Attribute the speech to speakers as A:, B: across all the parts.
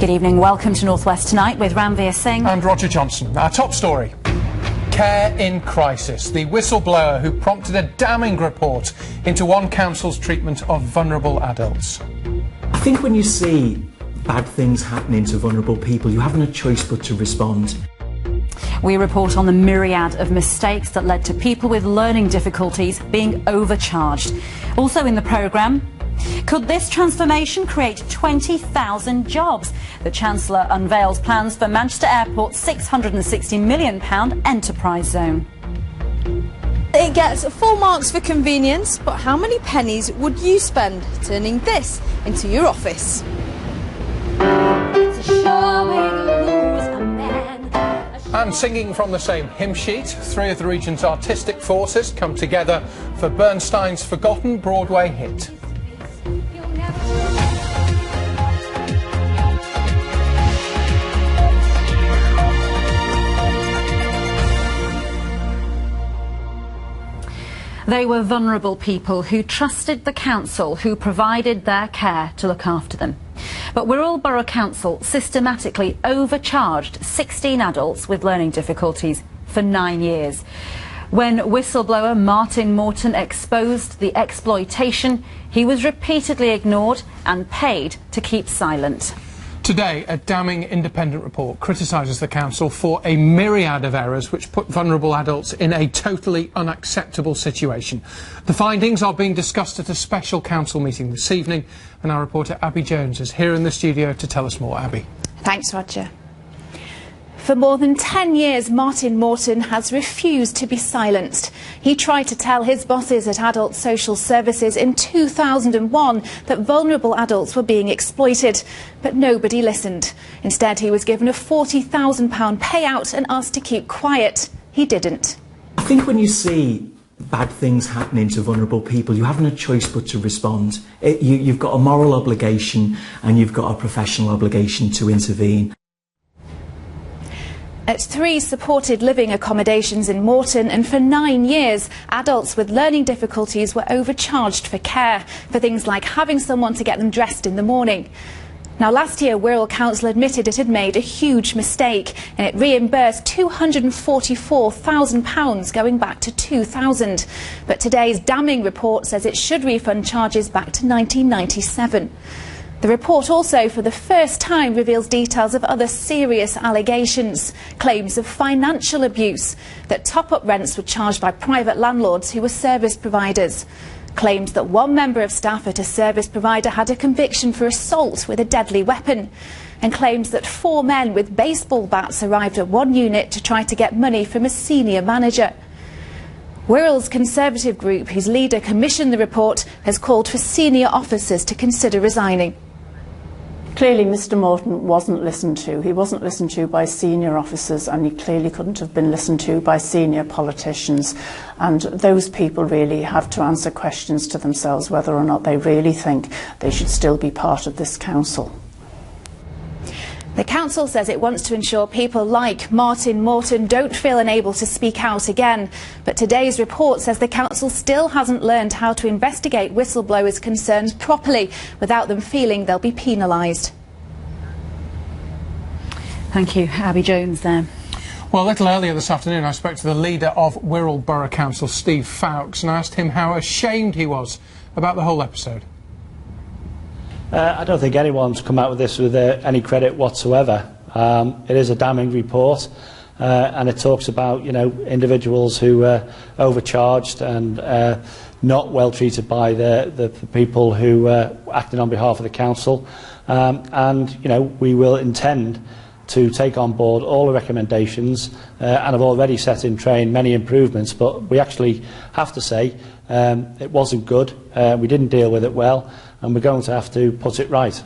A: Good evening. Welcome to North West Tonight with Ranveer Singh
B: and Roger Johnson. Our top story: care in crisis. The whistleblower who prompted a damning report into one council's treatment of vulnerable adults.
C: I think when you see bad things happening to vulnerable people, you haven't a choice but to respond.
A: We report on the myriad of mistakes that led to people with learning difficulties being overcharged. Also in the programme, could this transformation create 20,000 jobs? The Chancellor unveils plans for Manchester Airport's £660 million enterprise zone.
D: It gets full marks for convenience, but how many pennies would you spend turning this into your office?
A: It's a sure way to lose a man.
B: And singing from the same hymn sheet, three of the region's artistic forces come together for Bernstein's forgotten Broadway hit.
A: They were vulnerable people who trusted the council, who provided their care to look after them. But Wirral Borough Council systematically overcharged 16 adults with learning difficulties for 9 years. When whistleblower Martin Morton exposed the exploitation, he was repeatedly ignored and paid to keep silent.
B: Today, a damning independent report criticises the council for a myriad of errors which put vulnerable adults in a totally unacceptable situation. The findings are being discussed at a special council meeting this evening, and our reporter Abby Jones is here in the studio to tell us more. Abby.
E: Thanks, Roger. For more than 10 years, Martin Morton has refused to be silenced. He tried to tell his bosses at Adult Social Services in 2001 that vulnerable adults were being exploited, but nobody listened. Instead, he was given a £40,000 payout and asked to keep quiet. He didn't.
C: I think when you see bad things happening to vulnerable people, you haven't a choice but to respond. You've got a moral obligation and you've got a professional obligation to intervene.
E: At 3 supported living accommodations in Morton, and for 9 years, adults with learning difficulties were overcharged for care, for things like having someone to get them dressed in the morning. Now, last year, Wirral Council admitted it had made a huge mistake, and it reimbursed £244,000 going back to 2000. But today's damning report says it should refund charges back to 1997. The report also, for the first time, reveals details of other serious allegations, claims of financial abuse, that top-up rents were charged by private landlords who were service providers, claims that one member of staff at a service provider had a conviction for assault with a deadly weapon, and claims that 4 men with baseball bats arrived at one unit to try to get money from a senior manager. Wirral's Conservative group, whose leader commissioned the report, has called for senior officers to consider resigning.
F: Clearly Mr Morton wasn't listened to. He wasn't listened to by senior officers, and he clearly couldn't have been listened to by senior politicians. And those people really have to answer questions to themselves whether or not they really think they should still be part of this council.
E: The council says it wants to ensure people like Martin Morton don't feel unable to speak out again. But today's report says the council still hasn't learned how to investigate whistleblowers' concerns properly without them feeling they'll be penalised.
A: Thank you, Abby Jones there.
B: Well, a little earlier this afternoon, I spoke to the leader of Wirral Borough Council, Steve Fowkes, and I asked him how ashamed he was about the whole episode.
G: I don't think anyone's come out with this with any credit whatsoever. It is a damning report, and it talks about, individuals who were overcharged and not well treated by the people who acted on behalf of the council. We will intend to take on board all the recommendations and have already set in train many improvements, but we actually have to say it wasn't good. We didn't deal with it well, and we're going to have to put it right.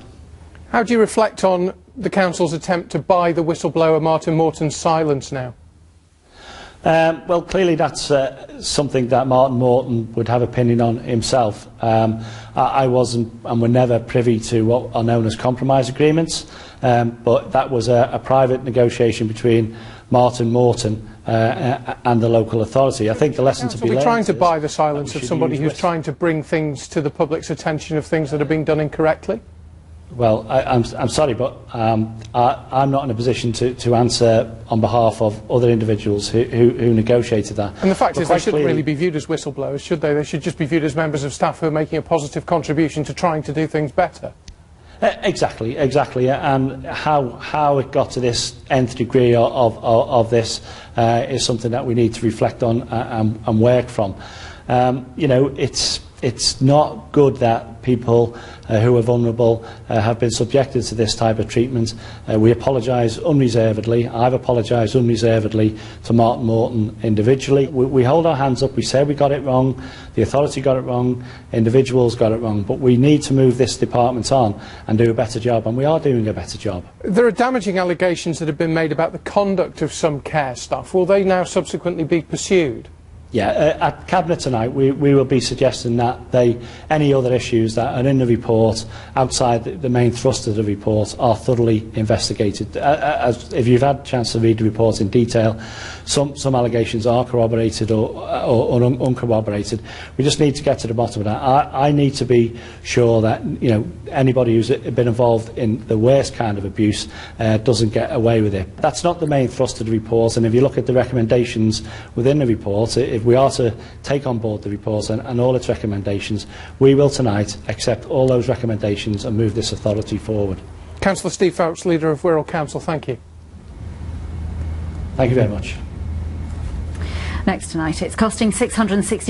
B: How do you reflect on the council's attempt to buy the whistleblower Martin Morton's silence now?
G: Well, clearly that's something that Martin Morton would have opinion on himself. I wasn't, and were never privy to what are known as compromise agreements, but that was a private negotiation between Martin Morton and the local authority. I think the lesson to be learned.
B: We're trying to buy the silence of somebody who's trying to bring things to the public's attention of things that are being done incorrectly?
G: Well, I'm sorry, but I'm not in a position to answer on behalf of other individuals who negotiated that.
B: And the fact
G: but
B: is, they shouldn't
G: clearly
B: really be viewed as whistleblowers, should they? They should just be viewed as members of staff who are making a positive contribution to trying to do things better.
G: Exactly, and how it got to this nth degree of this is something that we need to reflect on and work from. You know, it's not good that people who are vulnerable have been subjected to this type of treatment. We apologise unreservedly. I've apologised unreservedly to Martin Morton individually. We hold our hands up. We say we got it wrong. The authority got it wrong. Individuals got it wrong. But we need to move this department on and do a better job. And we are doing a better job.
B: There are damaging allegations that have been made about the conduct of some care staff. Will they now subsequently be pursued?
G: Yeah, at Cabinet tonight we will be suggesting that any other issues that are in the report outside the main thrust of the report are thoroughly investigated. If you've had a chance to read the report in detail, some allegations are corroborated or uncorroborated. We just need to get to the bottom of that. I need to be sure that, you know, anybody who's been involved in the worst kind of abuse doesn't get away with it. That's not the main thrust of the report, and if you look at the recommendations within the report, if we are to take on board the report and all its recommendations, we will tonight accept all those recommendations and move this authority forward.
B: Councillor Steve Phelps, Leader of Wirral Council, thank you.
G: Thank you very much.
A: Next tonight, it's costing £660